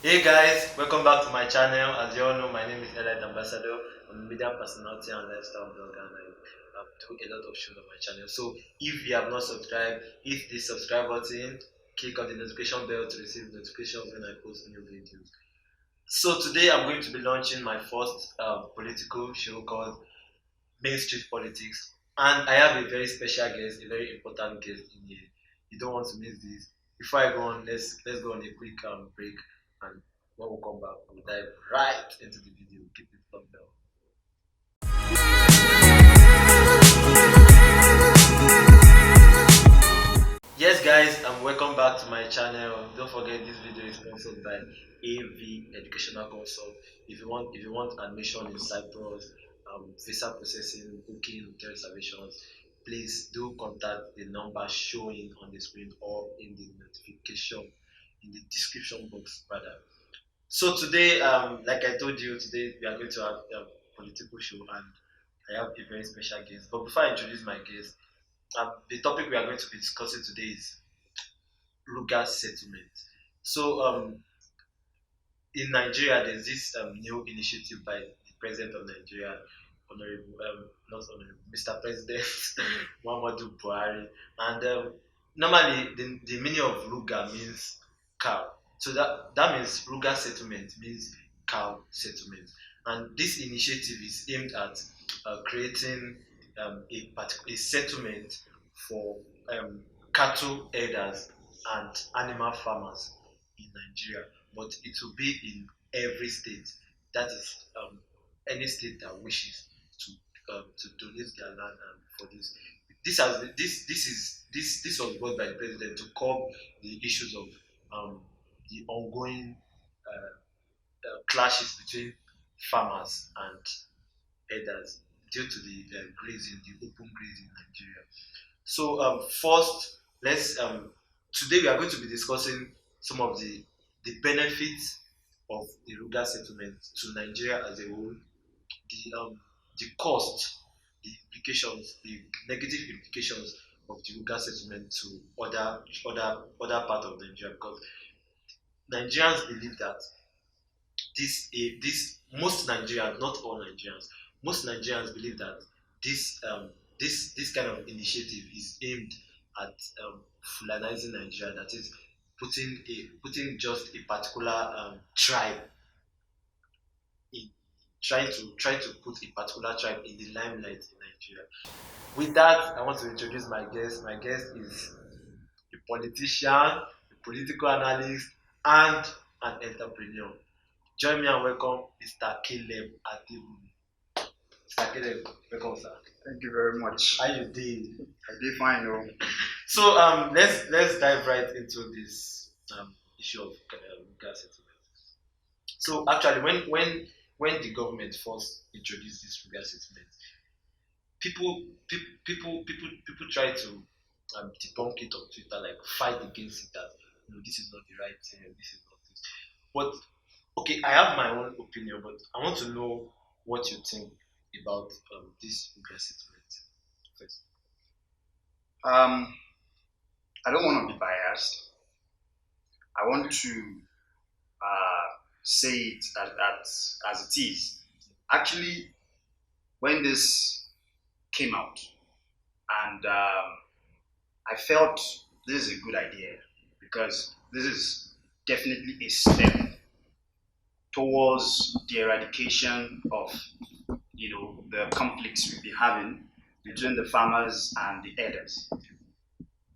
Hey guys, welcome back to my channel. As you all know, my name is Elite Ambassador. I'm a media personality and lifestyle blogger, and I do a lot of shows on my channel. So if you have not subscribed, hit the subscribe button, click on the notification bell to receive notifications when I post new videos. So today I'm going to be launching my first political show called Mainstreet Politics, and I have a very special guest, a very important guest in here. You don't want to miss this. Before I go on, let's go on a quick break, and when we come back, we'll dive right into the video. Keep it thumbs down. Yes, guys, and welcome back to my channel. Don't forget this video is sponsored by AV Educational Consult. If you want admission in Cyprus, visa processing, booking, hotel reservations, please do contact the number showing on the screen or in the notification in the description box rather. So today, like I told you, today we are going to have a political show, and I have a very special guest. But before I introduce my guest, the topic we are going to be discussing today is Ruga Settlement. So in Nigeria, there's this new initiative by the President of Nigeria, Honorable, not Honorable, Mr. President Muhammadu Buhari, and normally the meaning of Ruga means cow. So that means Ruga Settlement means cow settlement, and this initiative is aimed at creating a settlement for um, cattle herders and animal farmers in Nigeria, but it will be in every state. That is any state that wishes to donate their land and for this. This was brought by the president to curb the issues of the ongoing clashes between farmers and herders due to the open grazing in Nigeria. So first, let's today we are going to be discussing some of the benefits of the Ruga settlement to Nigeria as a whole, the cost, the implications, the negative implications of the Ruga settlement to other part of Nigeria, because Nigerians believe that this most Nigerians, not all Nigerians, most Nigerians believe that this kind of initiative is aimed at fulanizing Nigeria. That is putting just a particular tribe in trying to put a particular tribe in the limelight in Nigeria. With that, I want to introduce my guest. My guest is a politician, a political analyst, and an entrepreneur. Join me and welcome Mr. Caleb Adebunmi. Mr. Caleb, welcome, sir. Thank you very much. How you doing? I did fine, though. So let's dive right into this issue of gas settlement. So actually, when the government first introduced this gas settlement, people try to debunk it on Twitter, like fight against it, that this is not the right thing, this is not this. But okay, I have my own opinion, but I want to know what you think about this gas settlement first. I don't want to be biased. I want to say it as it is. Actually, when this came out, and I felt this is a good idea because this is definitely a step towards the eradication of the conflicts we've been having between the farmers and the herders.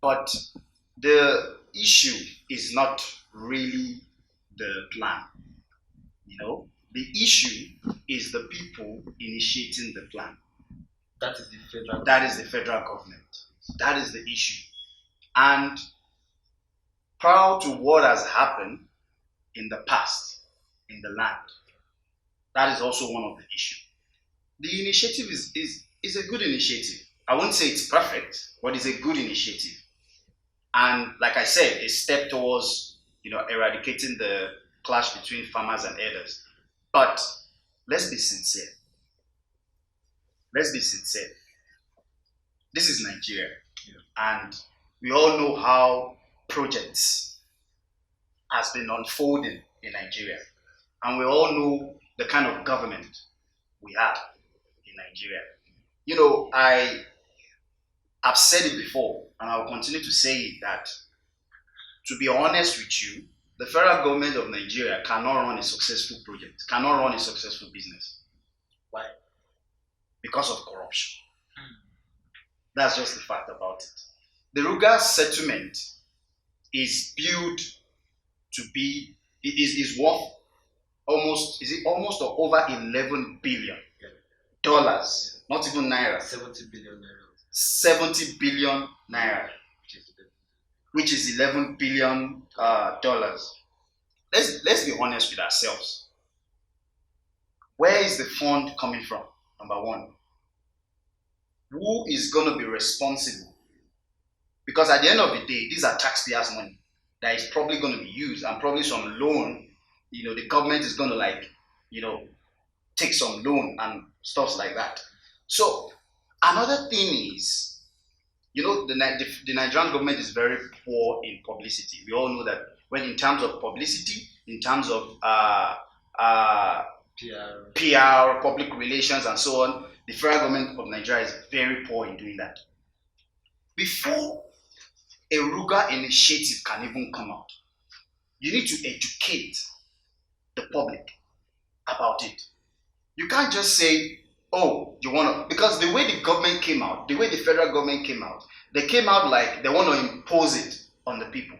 But the issue is not really the plan. The issue is the people initiating the plan. That is the federal. That is the federal government. That is the issue. And prior to what has happened in the past in the land, that is also one of the issues. The initiative is a good initiative. I won't say it's perfect, but it's a good initiative. And like I said, a step towards eradicating the clash between farmers and herders. But let's be sincere. Let's be sincere. This is Nigeria, and we all know how projects has been unfolding in Nigeria. And we all know the kind of government we have in Nigeria. You know, I've said it before, and I'll continue to say it, that to be honest with you, the federal government of Nigeria cannot run a successful project, cannot run a successful business. Why? Because of corruption. That's just the fact about it. The Ruga Settlement is built to be, is worth almost or over $11 billion. Dollars, not even naira. 70 billion naira. 70 billion naira, which is $11 billion dollars. Let's be honest with ourselves. Where is the fund coming from? Number one, who is going to be responsible? Because at the end of the day, these are taxpayers' money that is probably going to be used, and probably some loan. You know, the government is going to take some loan and stuff like that. So another thing is, the Nigerian government is very poor in publicity. We all know that when in terms of publicity, in terms of PR, public relations, and so on, the federal government of Nigeria is very poor in doing that. Before a Ruga initiative can even come out, you need to educate the public about it. You can't just say, oh, you want to, because the way the government came out, the way the federal government came out, they came out like they want to impose it on the people.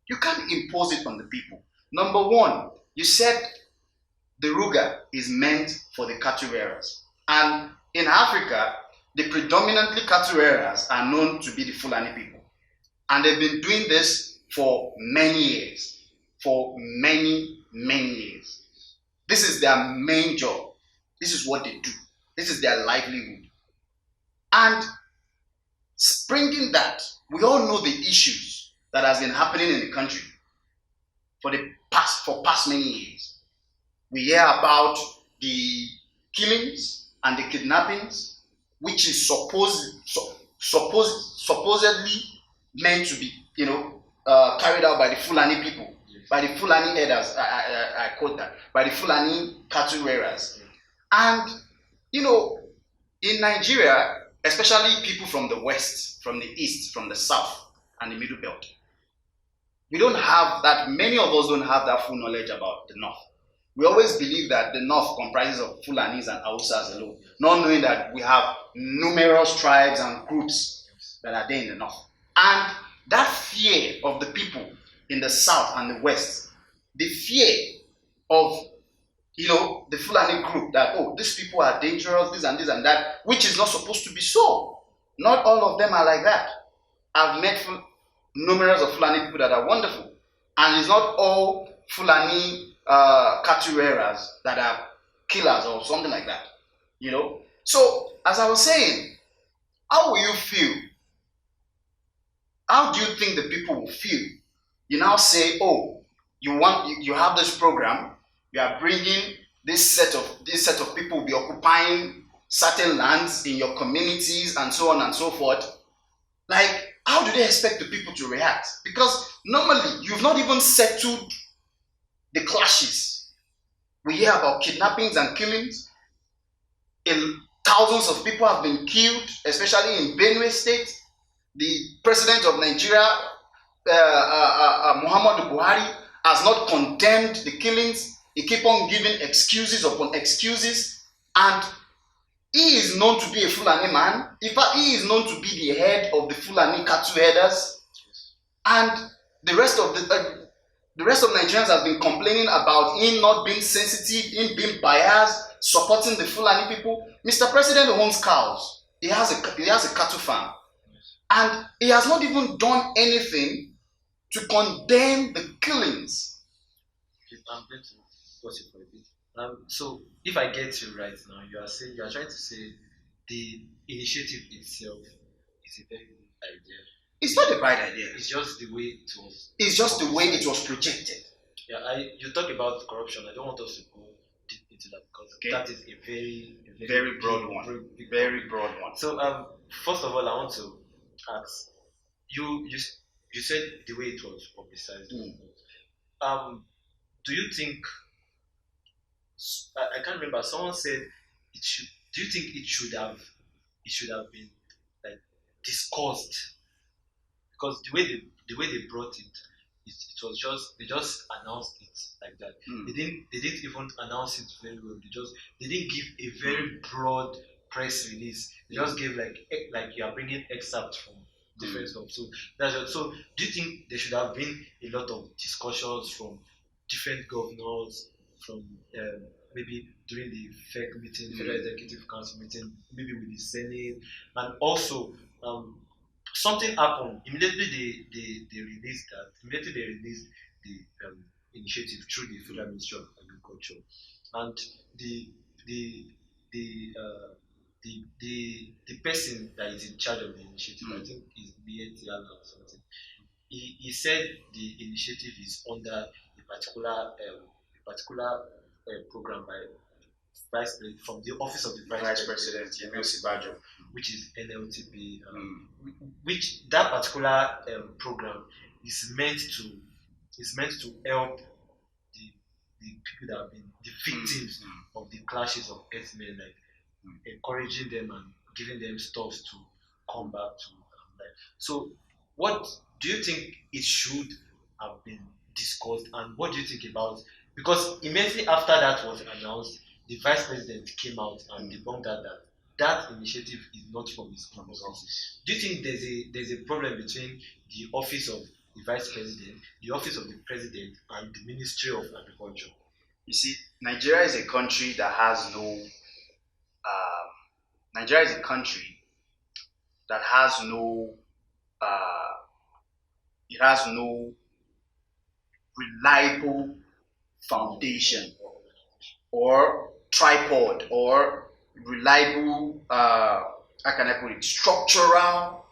You can't impose it on the people. Number one, you said the Ruga is meant for the cattle rearers. And in Africa, the predominantly cattle rearers are known to be the Fulani people. And they've been doing this for many years. For many, many years. This is their main job. This is what they do. This is their livelihood. And bringing that, we all know the issues that has been happening in the country for past many years. We hear about the killings and the kidnappings, which is supposedly meant to be, carried out by the Fulani people, by the Fulani herders. I quote that, by the Fulani cattle rearers. And in Nigeria, especially people from the west, from the east, from the south, and the middle belt, we don't have that. Many of us don't have that full knowledge about the north. We always believe that the north comprises of Fulanis and Hausas alone, not knowing that we have numerous tribes and groups that are there in the north. And that fear of the people in the south and the west, the fear of the Fulani group, that, oh, these people are dangerous, this and that, which is not supposed to be so. Not all of them are like that. I've met numerous of Fulani people that are wonderful. And it's not all Fulani cattle rearers that are killers or something like that. So, as I was saying, how will you feel? How do you think the people will feel? You now say, oh, you have this program, you are bringing this set of people will be occupying certain lands in your communities and so on and so forth. Like, how do they expect the people to react? Because normally you've not even settled the clashes. We hear about kidnappings and killings. Thousands of people have been killed, especially in Benue State. The president of Nigeria, Muhammadu Buhari, has not condemned the killings. He keeps on giving excuses upon excuses, and he is known to be a Fulani man. In fact, he is known to be the head of the Fulani cattle herders, and the rest of Nigerians have been complaining about him not being sensitive, him being biased, supporting the Fulani people. Mr. President owns cows. He has a cattle farm, and he has not even done anything to condemn the killings. I'm going to pause it for a bit. So, if I get you right now, you are trying to say the initiative itself is a very good idea. It's not a bad idea. It's just the way it was. It's just the way it was projected. Yeah, you talk about corruption. I don't want us to go deep into that because that is a very broad one. Very broad one. So, first of all, I want to ask you said the way it was publicized. Um, do you think I can't remember. Someone said it should. Do you think it should have been like discussed? Because the way they brought it was just they just announced it like that. They didn't even announce it very well. They didn't give a very broad press release. They just gave like you are bringing excerpts from different stuff. So so. Do you think there should have been a lot of discussions from different governors from maybe during the FEC meeting, Federal Executive Council meeting, maybe with the Senate, and also um, something happened immediately. They released the initiative through the Federal Ministry of Agriculture, and the the the uh, the person that is in charge of the initiative, I think is BATL or something. He said the initiative is under a particular program by vice president from the office of the vice president, which is NLTP, which that particular program is meant to help the people that have been the victims of the clashes of herdsmen, like encouraging them and giving them stuff to come back to life. So, what do you think it should have been discussed, and what do you think about? Because immediately after that was announced, the vice president came out and debunked that initiative is not from his office. Do you think there's a problem between the office of the vice president, the office of the president, and the Ministry of Agriculture? You see, Nigeria is a country that has no. Nigeria is a country that has no. It has no reliable foundation or tripod or reliable. How can I put it? Structural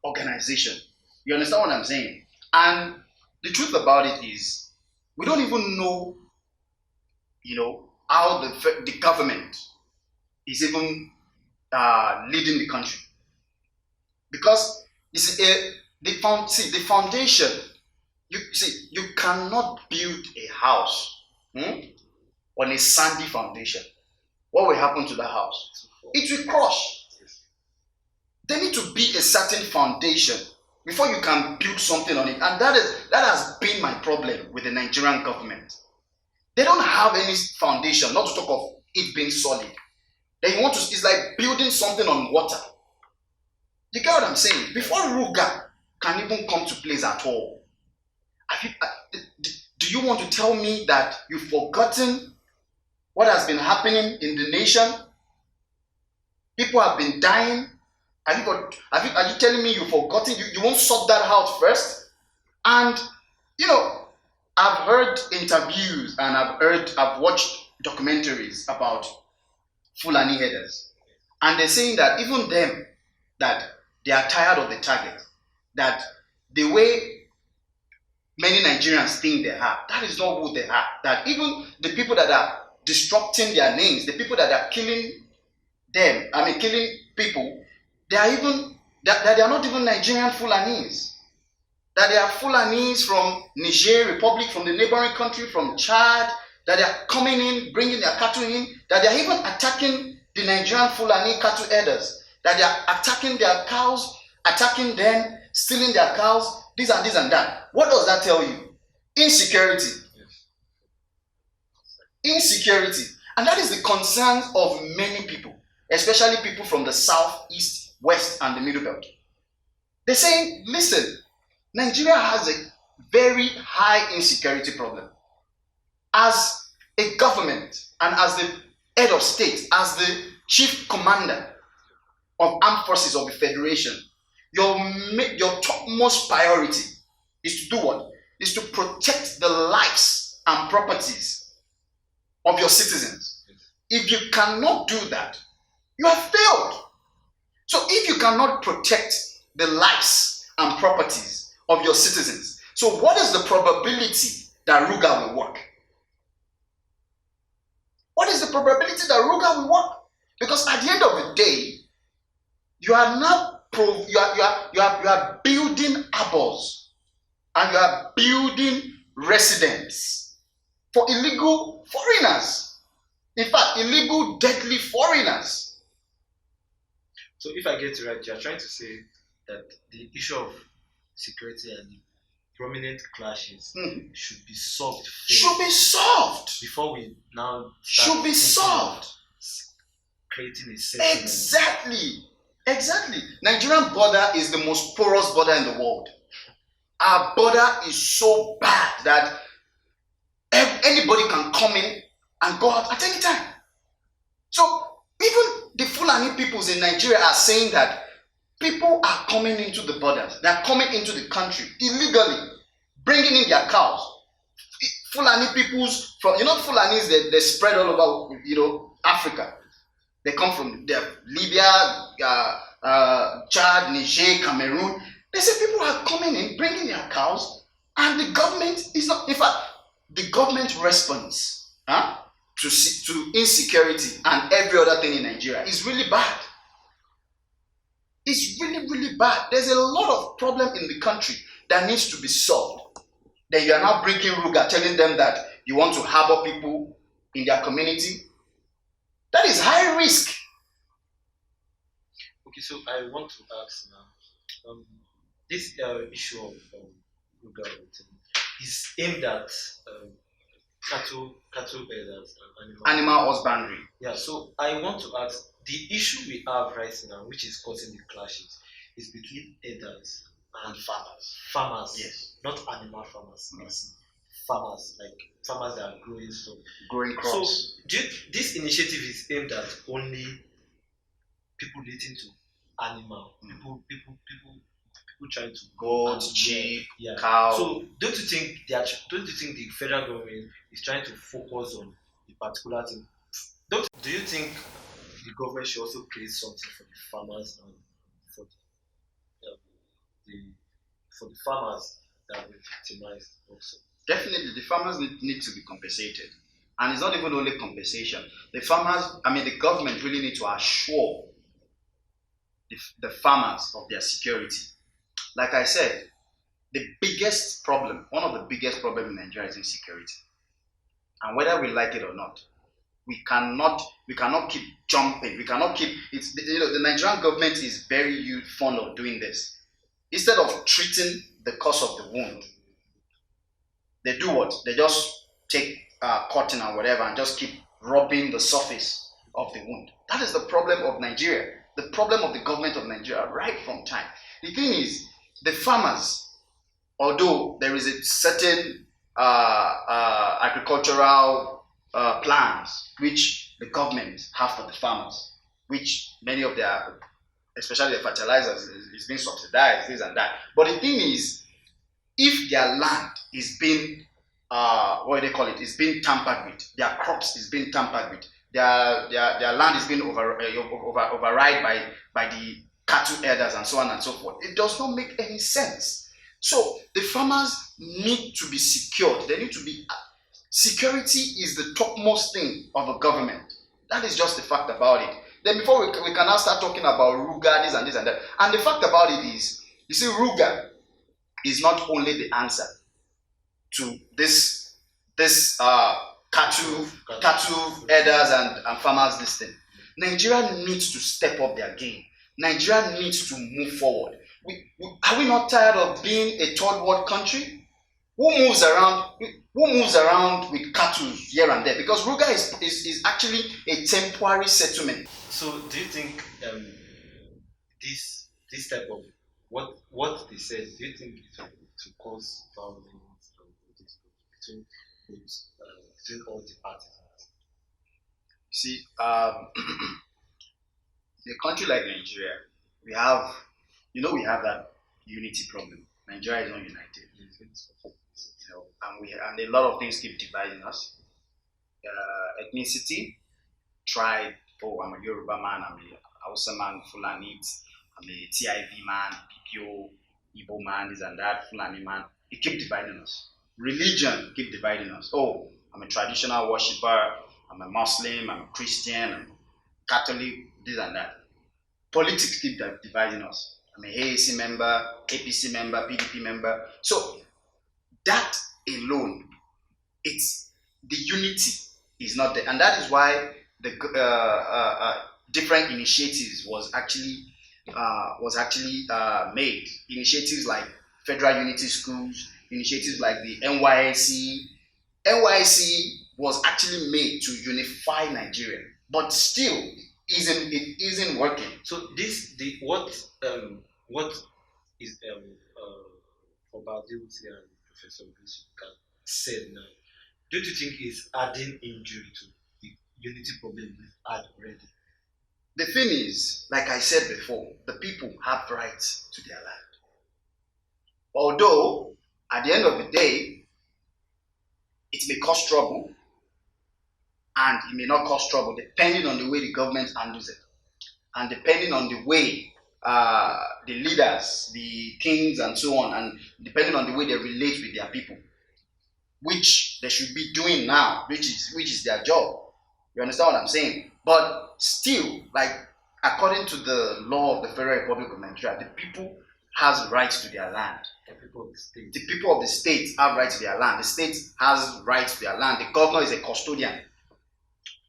organization. You understand what I'm saying? And the truth about it is, we don't even know, how the government is even leading the country. Because you see, the foundation. You cannot build a house on a sandy foundation. What will happen to the house? It will crush. There need to be a certain foundation before you can build something on it. And that has been my problem with the Nigerian government. They don't have any foundation, not to talk of it being solid. It's like building something on water. You get what I'm saying? Before Ruga can even come to place at all, do you want to tell me that you've forgotten what has been happening in the nation? People have been dying. Are you telling me you've forgotten? You won't sort that out first? And I've heard interviews and I've watched documentaries about Fulani herders, and they're saying that even them, that they are tired of the target, that the way many Nigerians think they are, that is not who they are. That even the people that are disrupting their names, the people that are killing people, they are not even Nigerian Fulanis. That they are Fulanis from Niger Republic, from the neighboring country, from Chad, that they are coming in, bringing their cattle in, that they are even attacking the Nigerian Fulani cattle herders, that they are attacking their cows, attacking them, stealing their cows, this and that. What does that tell you? Insecurity. Insecurity. And that is the concern of many people, especially people from the south, east, west, and the middle belt. They're saying, listen, Nigeria has a very high insecurity problem. As a government and as the head of state, as the chief commander of armed forces of the federation, your topmost priority is to do what? Is to protect the lives and properties of your citizens. If you cannot do that, you have failed. So if you cannot protect the lives and properties of your citizens, so what is the probability that Ruga will work? What is the probability that Ruga will work? Because at the end of the day, you are building arbors and you are building residents, for illegal foreigners. In fact, illegal deadly foreigners. So if I get it right, you're trying to say that the issue of security and the prominent clashes should be solved first Should be solved. before we now Should be solved. creating a settlement. Exactly. Nigerian border is the most porous border in the world. Our border is so bad that anybody can come in and go out at any time. So even the Fulani peoples in Nigeria are saying that people are coming into the borders. They are coming into the country illegally, bringing in their cows. Fulani peoples from Fulanis, they spread all over Africa. They come from Libya, Chad, Niger, Cameroon. They say people are coming in, bringing their cows, and the government is not. In fact, the government response to insecurity and every other thing in Nigeria is really bad. It's really, really bad. There's a lot of problem in the country that needs to be solved. Then you are now bringing Ruga, telling them that you want to harbor people in their community. That is high risk. Okay, so I want to ask now, this issue of Ruga is aimed at cattle herders and animal husbandry. Yeah, so I want to ask, the issue we have right now, which is causing the clashes, is between herders and farmers. Yes. Not animal farmers. Yes. Farmers, like farmers that are growing stuff. Growing crops. So this initiative is aimed at only people relating to animal. People trying to goat, sheep, yeah. cow. So don't you think the federal government is trying to focus on a particular thing? Do you think the government should also create something for the farmers and for the farmers that were victimized also? Definitely, the farmers need to be compensated. And it's not even only compensation. The government really need to assure the farmers of their security. Like I said, one of the biggest problems in Nigeria is insecurity. And whether we like it or not, we cannot keep jumping. We cannot keep the Nigerian government is very fond of doing this. Instead of treating the cause of the wound, they do what? They just take cotton or whatever and just keep rubbing the surface of the wound. That is the problem of Nigeria. The problem of the government of Nigeria right from time. The thing is, the farmers, although there is a certain agricultural plans which the government have for the farmers, which many of their, especially the fertilizers, is being subsidized, this and that. But the thing is, if their land is being is being tampered with, their crops is being tampered with, their land is being override by the cattle herders and so on and so forth. It does not make any sense. So the farmers need to be secured. They need to be security is the topmost thing of a government. That is just the fact about it. Then before we can now start talking about Ruga, this and this and that. And the fact about it is, you see, Ruga is not only the answer to this cattle herders and farmers this thing. Nigeria needs to step up their game. Nigeria needs to move forward. Are we not tired of being a third world country? Who moves around with cattle here and there? Because Ruga is actually a temporary settlement. So do you think this type of what they said, do you think it will cause violence between all the parties? See, in a country like Nigeria, we have that unity problem. Nigeria is not united. And a lot of things keep dividing us. Ethnicity, tribe. Oh, I'm a Yoruba man. I'm a Hausa man. Fulani. I'm a TIV man. PPO, Igbo man. This and that. Fulani man. It keep dividing us. Religion keep dividing us. Oh, I'm a traditional worshipper. I'm a Muslim. I'm a Christian. I'm Catholic. This and that. Politics keep dividing us. I'm a AAC member, APC member, PDP member. So that alone, it's the unity is not there, and that is why the different initiatives was actually made. Initiatives like Federal Unity Schools, initiatives like the NYSC. NYSC was actually made to unify Nigeria, but still it isn't working. So this the what is Obadiuti and Professor Bruce can said now. Don't you think is adding injury to the unity problem we've had already? The thing is, like I said before, the people have rights to their land. Although, at the end of the day, it may cause trouble and it may not cause trouble depending on the way the government handles it and depending on the way the leaders, the kings, and so on, and depending on the way they relate with their people, which they should be doing now, which is their job. You understand what I'm saying? But still, like according to the law of the Federal Republic of Nigeria, the people has rights to their land. The people of the state. The people of the state have rights to their land. The state has rights to their land. The governor is a custodian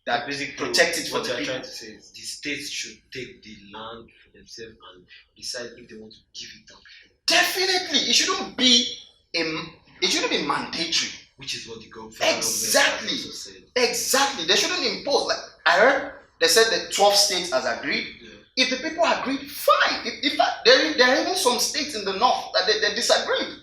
that basically protects it for what the you're people. trying to say is the states should take the land for themselves and decide if they want to give it up. Definitely, it shouldn't be mandatory. Which is what the government Exactly. also said. Exactly. They shouldn't impose. Like I heard, they said that 12 states has agreed. Yeah. If the people agreed, fine. If there are even some states in the north that they disagreed.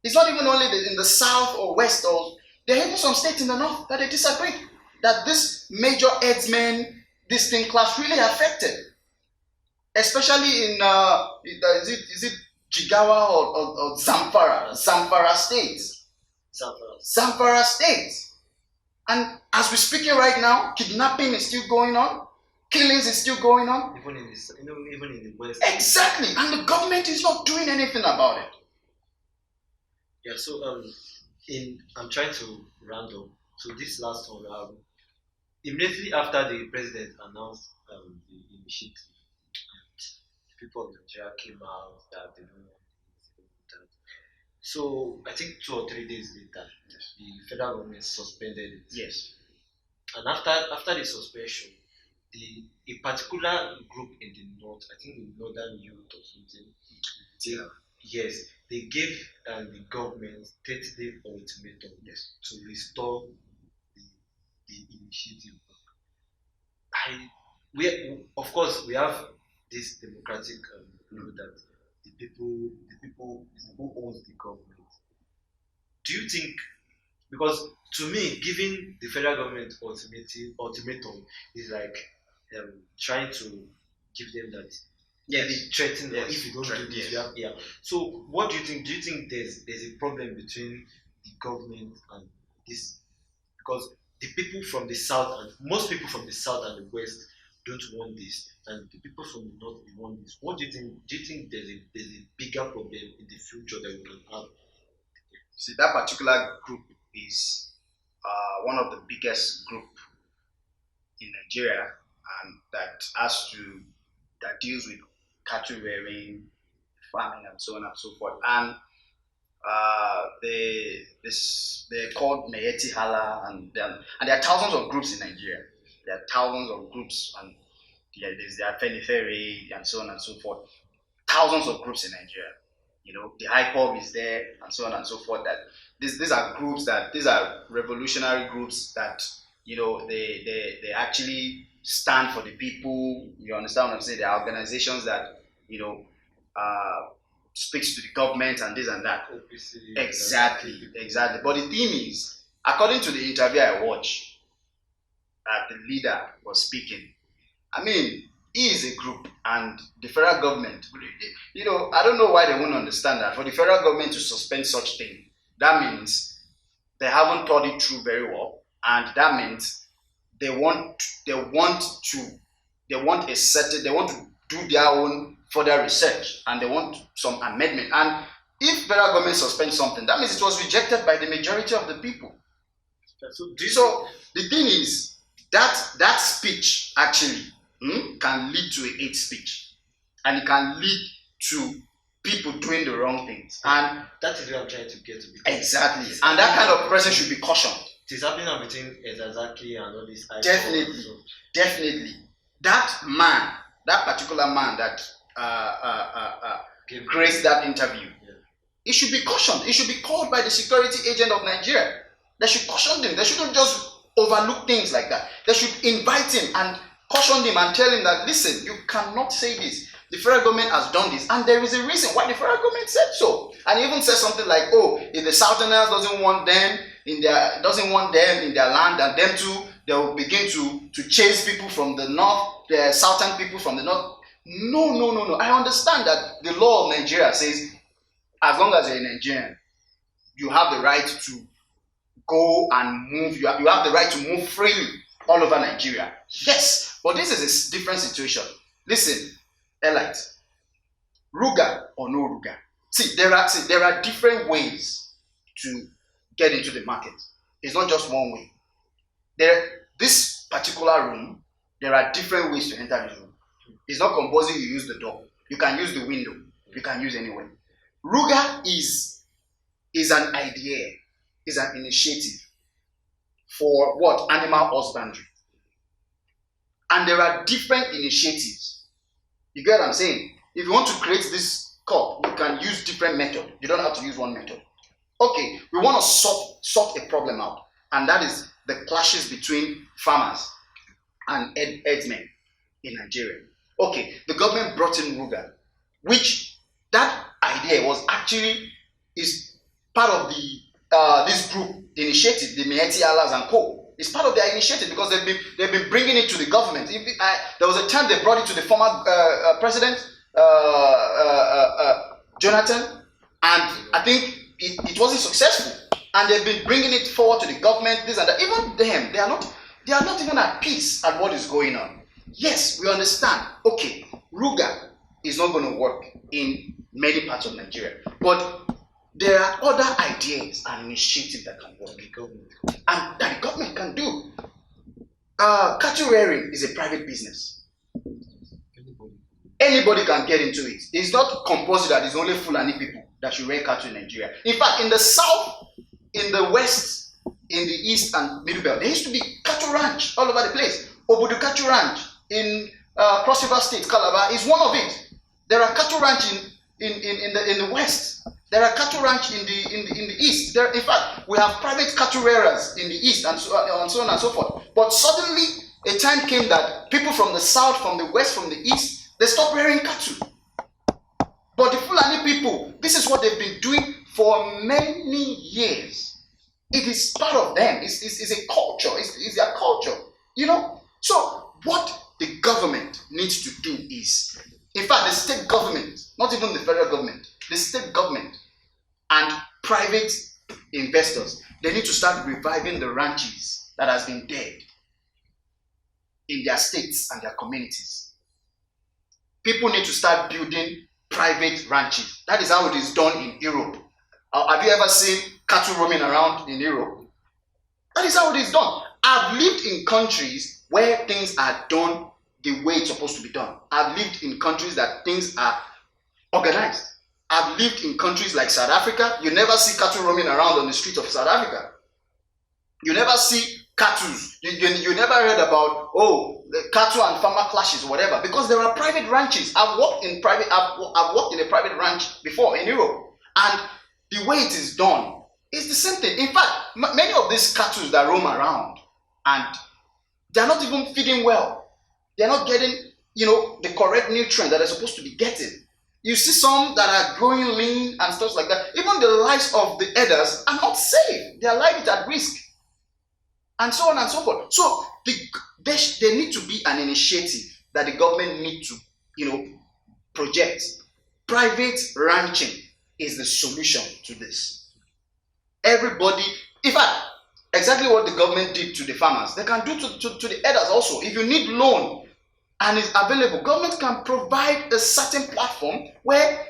It's not even only in the south or west, or there are even some states in the north that they disagreed. That this major herdsmen, this thing class really affected, especially in is it Jigawa or Zamfara states. Zamfara State. And as we're speaking right now, kidnapping is still going on, killings is still going on. Even in the west. Exactly, and the government is not doing anything about it. Yeah. So I'm trying to round up. So this last one, immediately after the president announced the initiative, the people of Nigeria came out that they don't want this, they don't want that. So I think 2 or 3 days later, the federal government suspended it. Yes. And after the suspension, a particular group in the north, I think the Northern Youth or something, yes, they gave the government 30-day ultimatum to restore the initiative back. Of course, we have this democratic view that the people who owns the government. Do you think, because to me, giving the federal government ultimatum is like trying to give them that maybe threaten or if you don't do this, you have. So what do you think? Do you think there's a problem between the government and this? Because the people from the south and most people from the south and the west don't want this, and the people from the north they want this. What do you think? Do you think there's a bigger problem in the future that we can have? See, that particular group is one of the biggest group in Nigeria, and that deals with cattle rearing, farming, and so on and so forth. And they're called Meyeti Hala, and there are thousands of groups in Nigeria. There are thousands of groups, and there's the Afenifere and so on and so forth. Thousands of groups in Nigeria. You know, the IPOB is there, and so on and so forth. That these are revolutionary groups that they actually stand for the people. You understand what I'm saying? They are organizations that speaks to the government and this and that. Exactly. But the thing is, according to the interview I watched, the leader was speaking. I mean, he is a group, and the federal government, I don't know why they won't understand that. For the federal government to suspend such thing, that means they haven't thought it through very well, and that means they want to do their own further research, and they want some amendment. And if federal government suspends something, that means it was rejected by the majority of the people. So the thing is that speech actually can lead to a hate speech, and it can lead to people doing the wrong things. And that is where I'm trying to get to. Exactly. And that kind of person should be cautioned. It is happening between Ezazaki and all these. Definitely. So. Definitely. That man, that particular man that graced that interview, it should be cautioned. It should be called by the security agent of Nigeria. They should caution him. They shouldn't just overlook things like that. They should invite him and caution him and tell him that, listen, you cannot say this. The federal government has done this, and there is a reason why the federal government said so. And he even said something like, "Oh, if the Southerners doesn't want them in their land, and them too, they will begin to chase people from the north, the southern people from the north." No. I understand that the law of Nigeria says, as long as you're a Nigerian, you have the right to go and move. You have the right to move freely all over Nigeria. Yes, but this is a different situation. Listen. Elite, Ruga or no Ruga. See, there are different ways to get into the market. It's not just one way. This particular room, there are different ways to enter the room. It's not compulsory you use the door. You can use the window. You can use anywhere. Ruga is an idea, is an initiative for what? Animal husbandry. And there are different initiatives. You get what I'm saying? If you want to create this cup, you can use different methods. You don't have to use one method. Okay, we want to sort a problem out, and that is the clashes between farmers and herdsmen in Nigeria. Okay, the government brought in Ruga, which that idea was actually is part of the this group, the initiative, the Mieti Alas and Co. It's part of their initiative because they've been bringing it to the government. There was a time they brought it to the former president Jonathan, and I think it wasn't successful. And they've been bringing it forward to the government, this and that. Even them, they are not even at peace at what is going on. Yes, we understand. Okay, Ruga is not going to work in many parts of Nigeria, but there are other ideas and initiatives that can work, and that the government can do. Cattle rearing is a private business. Anybody can get into it. It's not compulsory that it's only Fulani people that should rear cattle in Nigeria. In fact, in the south, in the west, in the east and middle belt, there used to be cattle ranch all over the place. Obudu Cattle Ranch in Cross River State, Calabar, is one of it. There are cattle ranch in the west. There are cattle ranch in the east. In fact, we have private cattle rearers in the east and so on and so forth. But suddenly, a time came that people from the south, from the west, from the east, they stopped rearing cattle. But the Fulani people, this is what they've been doing for many years. It is part of them. It's a culture. It's their culture. You know? So what the government needs to do is, in fact, the state government, not even the federal government, the state government and private investors, they need to start reviving the ranches that has been dead in their states and their communities. People need to start building private ranches. That is how it is done in Europe. Have you ever seen cattle roaming around in Europe? That is how it is done. I've lived in countries where things are done the way it's supposed to be done. I've lived in countries that things are organized. I've lived in countries like South Africa. You never see cattle roaming around on the streets of South Africa. You never see cattle. You never heard about, the cattle and farmer clashes or whatever, because there are private ranches. I've worked in a private ranch before in Europe, and the way it is done is the same thing. In fact, many of these cattle that roam around, and they're not even feeding well. They're not getting, the correct nutrient that they're supposed to be getting. You see some that are growing lean and stuff like that. Even the lives of the herders are not safe. Their life is at risk. And so on and so forth. So there need to be an initiative that the government need to, project. Private ranching is the solution to this. Everybody, in fact, exactly what the government did to the farmers, they can do to the herders also. If you need loan and it's available, government can provide a certain platform where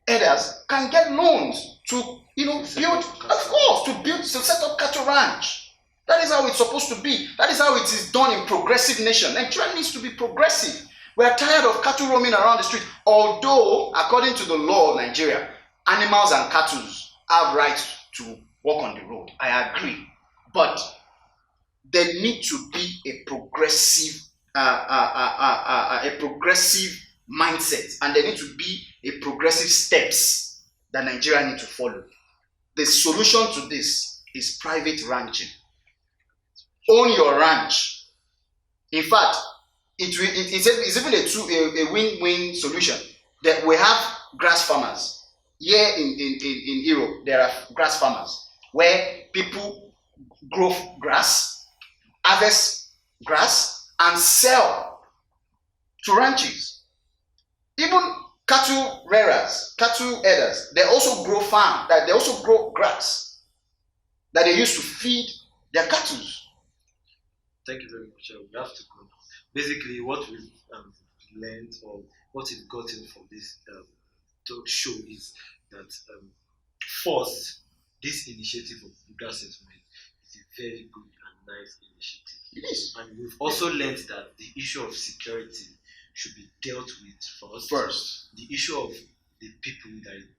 herders can get loans to, build, to set up cattle ranch. That is how it's supposed to be. That is how it is done in progressive nation. Nigeria needs to be progressive. We are tired of cattle roaming around the street. Although, according to the law of Nigeria, animals and cattle have rights to walk on the road. I agree. But there need to be a progressive mindset, and there need to be a progressive steps that Nigeria need to follow. The solution to this is private ranching. Own your ranch. In fact, it's even a win-win solution. That we have grass farmers here in Europe. There are grass farmers where people grow grass, harvest grass, and sell to ranches. Even cattle rearers, cattle herders, they also grow they also grow grass that they use to feed their cattle. Thank you very much. We have to go now. Basically, what we've learned or what we've gotten from this talk show is that first, this initiative of Ruga Settlement is a very good and nice initiative. It is. And we've also learned that the issue of security should be dealt with First. The issue of the people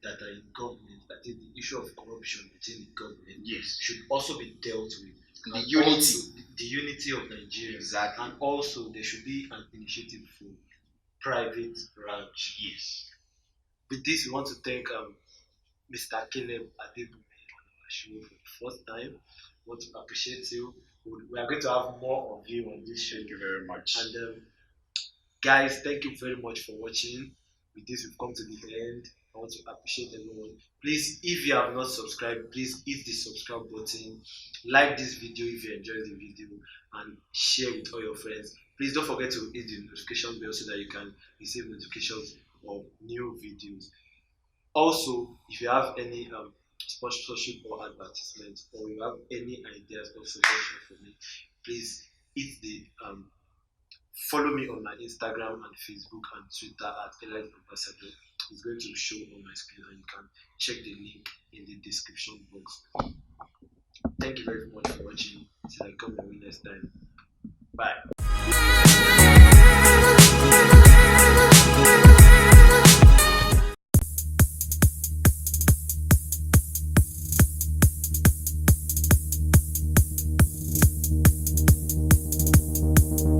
that are in government, I think the issue of corruption within the government Yes. should also be dealt with. The And unity. also the unity of Nigeria. Exactly. And also there should be an initiative for private ranch. Yes. With this, we want to thank Mr. Caleb Adebunmi on our show for the first time. We want to appreciate you. We are going to have more of you on this show. Thank you very much. And guys, thank you very much for watching. With this, we've come to the end. I want to appreciate everyone. Please, if you have not subscribed, please hit the subscribe button. Like this video if you enjoyed the video, and share with all your friends. Please don't forget to hit the notification bell so that you can receive notifications of new videos. Also, if you have any sponsorship or advertisement, or you have any ideas or suggestions for me, please hit the follow me on my Instagram and Facebook and Twitter at Elite Ambassador. It's going to show on my screen, and you can check the link in the description box. Thank you very much for watching. Till I come your way next time. Bye.